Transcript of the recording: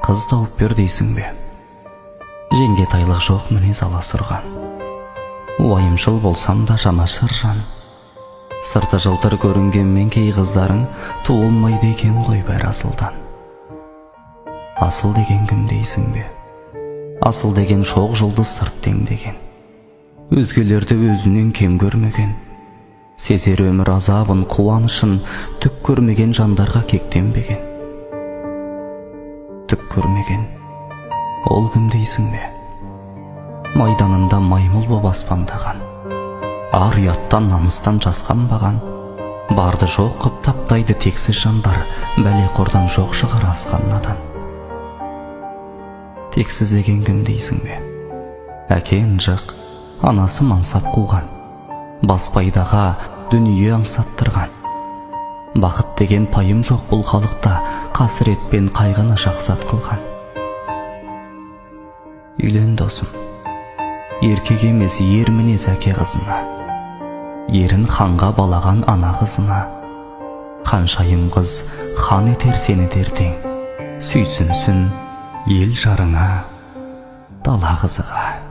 Кыз тауып бер дейсің бе? Жеңгетайлық жоқ мінез аласұрған. Уайымшыл болсам да жанашыр жан. Сырты жылтыр көрінгенмен кей қыздарың туылмайды екен ғой бәрі асылдан. Асыл деген кім дейсің бе? Асыл деген шоқ жұлдыз сырт теңдеген. Өзгелерді өзінен кем көрмеген. Сезер өмір азабын, қуанышын түк көрмеген жандарға кектенбеген. Түк көрмеген. Ол кім дейсің бе? Майданында маймыл боп аспандаған. Ар ұяттан намыстан жасқанбаған. Барды жоқ қып таптайды тексіз жандар. Бәлеқордан жоқ шығар асқан надан. Тексіз деген кім дейсің бе? Әкең жық, анасы мансап қуған. Баспайдаға дүние аңсаттырған. Бақыт деген пайым жоқ бұл халықта, қасірет пен қайғыны жақсат қылған. Үйлен досым, еркек емес ер мінез әке қызына. Ерін ханға балаған ана қызына. Ханшайым қыз хан етер сені ертең. Сүйсінсін ел жарыңа, дала қызыға.